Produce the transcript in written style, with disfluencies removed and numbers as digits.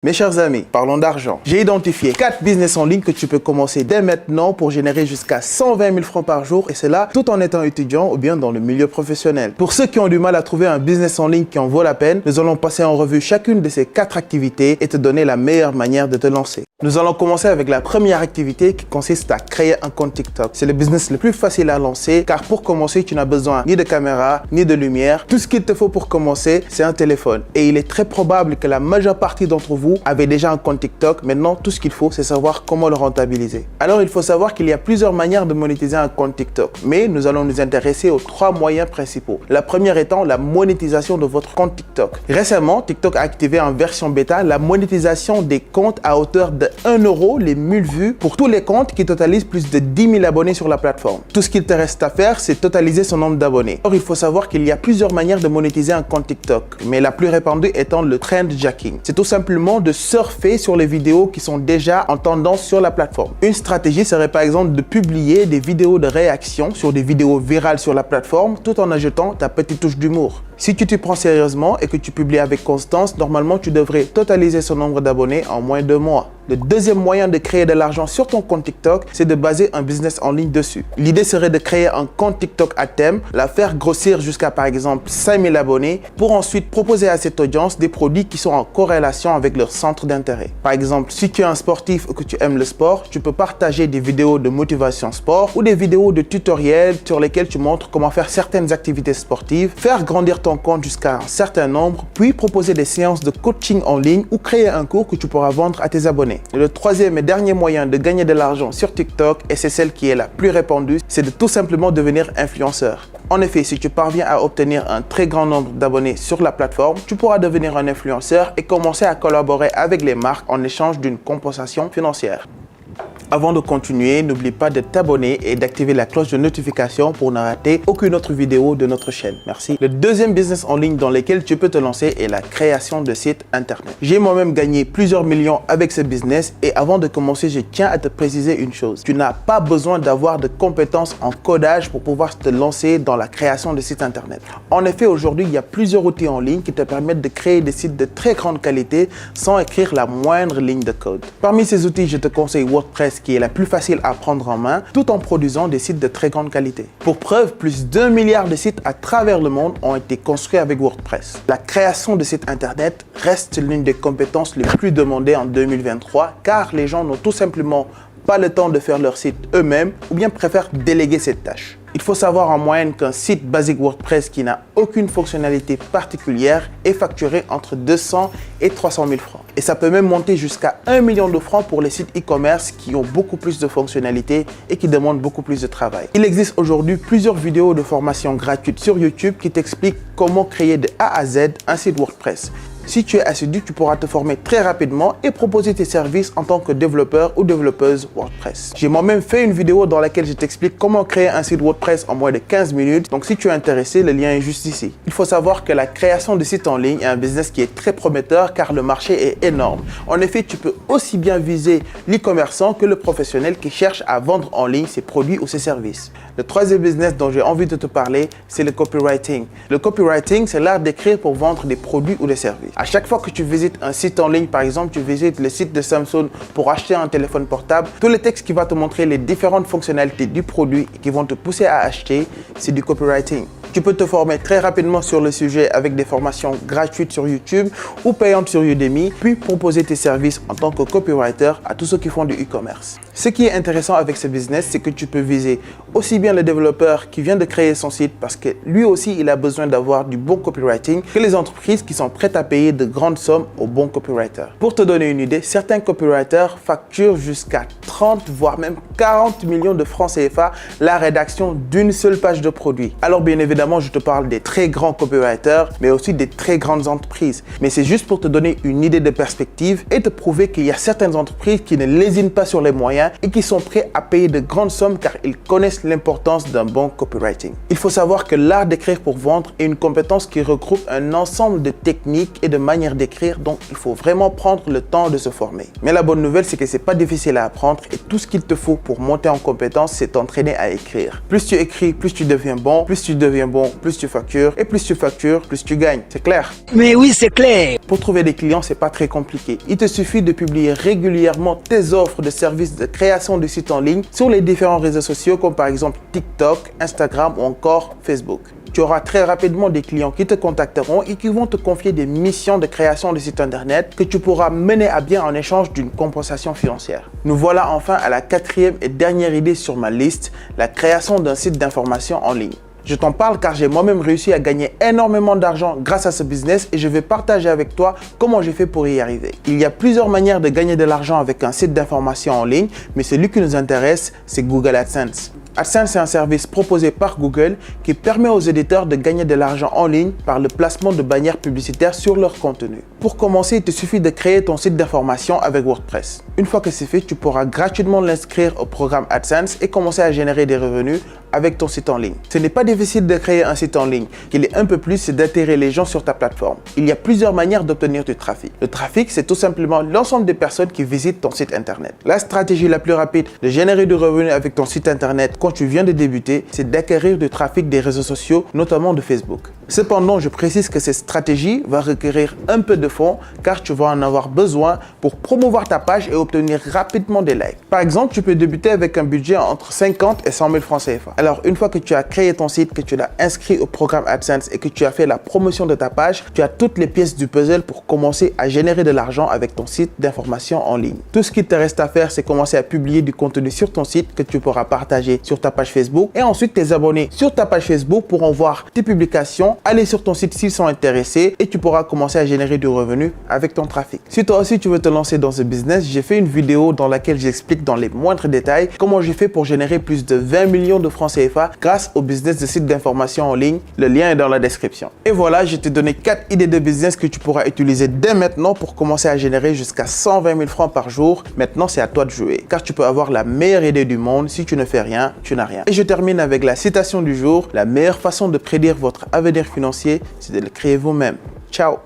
Mes chers amis, parlons d'argent. J'ai identifié 4 business en ligne que tu peux commencer dès maintenant pour générer jusqu'à 120 000 francs par jour et cela tout en étant étudiant ou bien dans le milieu professionnel. Pour ceux qui ont du mal à trouver un business en ligne qui en vaut la peine, nous allons passer en revue chacune de ces 4 activités et te donner la meilleure manière de te lancer. Nous allons commencer avec la première activité qui consiste à créer un compte TikTok. C'est le business le plus facile à lancer car pour commencer, tu n'as besoin ni de caméra, ni de lumière. Tout ce qu'il te faut pour commencer, c'est un téléphone. Et il est très probable que la majeure partie d'entre vous avez déjà un compte TikTok. Maintenant, tout ce qu'il faut, c'est savoir comment le rentabiliser. Alors, il faut savoir qu'il y a plusieurs manières de monétiser un compte TikTok. Mais nous allons nous intéresser aux 3 moyens principaux. La première étant la monétisation de votre compte TikTok. Récemment, TikTok a activé en version bêta la monétisation des comptes à hauteur de 1 € les 1000 vues pour tous les comptes qui totalisent plus de 10 000 abonnés sur la plateforme. Tout ce qu'il te reste à faire, c'est totaliser son nombre d'abonnés. Or, il faut savoir qu'il y a plusieurs manières de monétiser un compte TikTok, mais la plus répandue étant le trendjacking. C'est tout simplement de surfer sur les vidéos qui sont déjà en tendance sur la plateforme. Une stratégie serait par exemple de publier des vidéos de réaction sur des vidéos virales sur la plateforme tout en ajoutant ta petite touche d'humour. Si tu t'y prends sérieusement et que tu publies avec constance, normalement tu devrais totaliser son nombre d'abonnés en moins de 2 mois. Le deuxième moyen de créer de l'argent sur ton compte TikTok, c'est de baser un business en ligne dessus. L'idée serait de créer un compte TikTok à thème, la faire grossir jusqu'à par exemple 5000 abonnés pour ensuite proposer à cette audience des produits qui sont en corrélation avec leur centre d'intérêt. Par exemple, si tu es un sportif ou que tu aimes le sport, tu peux partager des vidéos de motivation sport ou des vidéos de tutoriels sur lesquels tu montres comment faire certaines activités sportives, faire grandir ton compte jusqu'à un certain nombre, puis proposer des séances de coaching en ligne ou créer un cours que tu pourras vendre à tes abonnés. Le troisième et dernier moyen de gagner de l'argent sur TikTok, et c'est celle qui est la plus répandue, c'est de tout simplement devenir influenceur. En effet, si tu parviens à obtenir un très grand nombre d'abonnés sur la plateforme, tu pourras devenir un influenceur et commencer à collaborer avec les marques en échange d'une compensation financière. Avant de continuer, n'oublie pas de t'abonner et d'activer la cloche de notification pour ne rater aucune autre vidéo de notre chaîne. Merci. Le deuxième business en ligne dans lequel tu peux te lancer est la création de sites internet. J'ai moi-même gagné plusieurs millions avec ce business et avant de commencer, je tiens à te préciser une chose. Tu n'as pas besoin d'avoir de compétences en codage pour pouvoir te lancer dans la création de sites internet. En effet, aujourd'hui, il y a plusieurs outils en ligne qui te permettent de créer des sites de très grande qualité sans écrire la moindre ligne de code. Parmi ces outils, je te conseille WordPress qui est la plus facile à prendre en main tout en produisant des sites de très grande qualité. Pour preuve, plus d'1 milliard de sites à travers le monde ont été construits avec WordPress. La création de sites internet reste l'une des compétences les plus demandées en 2023 car les gens n'ont tout simplement pas le temps de faire leur site eux-mêmes ou bien préfèrent déléguer cette tâche. Il faut savoir en moyenne qu'un site basique WordPress qui n'a aucune fonctionnalité particulière est facturé entre 200 et 300 000 francs. Et ça peut même monter jusqu'à 1 million de francs pour les sites e-commerce qui ont beaucoup plus de fonctionnalités et qui demandent beaucoup plus de travail. Il existe aujourd'hui plusieurs vidéos de formation gratuites sur YouTube qui t'expliquent comment créer de A à Z un site WordPress. Si tu es assidu, tu pourras te former très rapidement et proposer tes services en tant que développeur ou développeuse WordPress. J'ai moi-même fait une vidéo dans laquelle je t'explique comment créer un site WordPress en moins de 15 minutes. Donc si tu es intéressé, le lien est juste ici. Il faut savoir que la création de sites en ligne est un business qui est très prometteur car le marché est énorme. En effet, tu peux aussi bien viser l'e-commerçant que le professionnel qui cherche à vendre en ligne ses produits ou ses services. Le troisième business dont j'ai envie de te parler, c'est le copywriting. Le copywriting, c'est l'art d'écrire pour vendre des produits ou des services. À chaque fois que tu visites un site en ligne, par exemple, tu visites le site de Samsung pour acheter un téléphone portable, tout le texte qui va te montrer les différentes fonctionnalités du produit et qui vont te pousser à acheter, c'est du copywriting. Tu peux te former très rapidement sur le sujet avec des formations gratuites sur YouTube ou payantes sur Udemy, puis proposer tes services en tant que copywriter à tous ceux qui font du e-commerce. Ce qui est intéressant avec ce business, c'est que tu peux viser aussi bien le développeur qui vient de créer son site parce que lui aussi, il a besoin d'avoir du bon copywriting que les entreprises qui sont prêtes à payer de grandes sommes aux bons copywriters. Pour te donner une idée, certains copywriters facturent jusqu'à 30 voire même 40 millions de francs CFA la rédaction d'une seule page de produit. Alors bien évidemment, je te parle des très grands copywriters, mais aussi des très grandes entreprises. Mais c'est juste pour te donner une idée de perspective et te prouver qu'il y a certaines entreprises qui ne lésinent pas sur les moyens et qui sont prêts à payer de grandes sommes car ils connaissent l'importance d'un bon copywriting. Il faut savoir que l'art d'écrire pour vendre est une compétence qui regroupe un ensemble de techniques et de manières d'écrire, donc il faut vraiment prendre le temps de se former. Mais la bonne nouvelle, c'est que c'est pas difficile à apprendre et tout ce qu'il te faut pour monter en compétence, c'est t'entraîner à écrire. Plus tu écris, plus tu deviens bon bon, plus tu factures. Et plus tu factures, plus tu gagnes. C'est clair? Mais oui, c'est clair. Pour trouver des clients, c'est pas très compliqué. Il te suffit de publier régulièrement tes offres de services de création de sites en ligne sur les différents réseaux sociaux comme par exemple TikTok, Instagram ou encore Facebook. Tu auras très rapidement des clients qui te contacteront et qui vont te confier des missions de création de sites internet que tu pourras mener à bien en échange d'une compensation financière. Nous voilà enfin à la quatrième et dernière idée sur ma liste, la création d'un site d'information en ligne. Je t'en parle car j'ai moi-même réussi à gagner énormément d'argent grâce à ce business et je vais partager avec toi comment j'ai fait pour y arriver. Il y a plusieurs manières de gagner de l'argent avec un site d'information en ligne, mais celui qui nous intéresse, c'est Google AdSense. AdSense est un service proposé par Google qui permet aux éditeurs de gagner de l'argent en ligne par le placement de bannières publicitaires sur leur contenu. Pour commencer, il te suffit de créer ton site d'information avec WordPress. Une fois que c'est fait, tu pourras gratuitement l'inscrire au programme AdSense et commencer à générer des revenus avec ton site en ligne. Ce n'est pas difficile de créer un site en ligne. Ce qui est un peu plus, c'est d'attirer les gens sur ta plateforme. Il y a plusieurs manières d'obtenir du trafic. Le trafic, c'est tout simplement l'ensemble des personnes qui visitent ton site internet. La stratégie la plus rapide de générer du revenu avec ton site internet quand tu viens de débuter, c'est d'acquérir du trafic des réseaux sociaux, notamment de Facebook. Cependant, je précise que cette stratégie va requérir un peu de fonds car tu vas en avoir besoin pour promouvoir ta page et obtenir rapidement des likes. Par exemple, tu peux débuter avec un budget entre 50 et 100 000 francs CFA. Alors, une fois que tu as créé ton site, que tu l'as inscrit au programme AdSense et que tu as fait la promotion de ta page, tu as toutes les pièces du puzzle pour commencer à générer de l'argent avec ton site d'information en ligne. Tout ce qu'il te reste à faire, c'est commencer à publier du contenu sur ton site que tu pourras partager sur ta page Facebook et ensuite tes abonnés sur ta page Facebook pourront voir tes publications, aller sur ton site s'ils sont intéressés et tu pourras commencer à générer du revenu avec ton trafic. Si toi aussi tu veux te lancer dans ce business, j'ai fait une vidéo dans laquelle j'explique dans les moindres détails comment j'ai fait pour générer plus de 20 millions de francs CFA grâce au business de sites d'information en ligne. Le lien est dans la description. Et voilà, je t'ai donné 4 idées de business que tu pourras utiliser dès maintenant pour commencer à générer jusqu'à 120 000 francs par jour. Maintenant, c'est à toi de jouer car tu peux avoir la meilleure idée du monde. Si tu ne fais rien, tu n'as rien. Et je termine avec la citation du jour. La meilleure façon de prédire votre avenir financier, c'est de le créer vous-même. Ciao!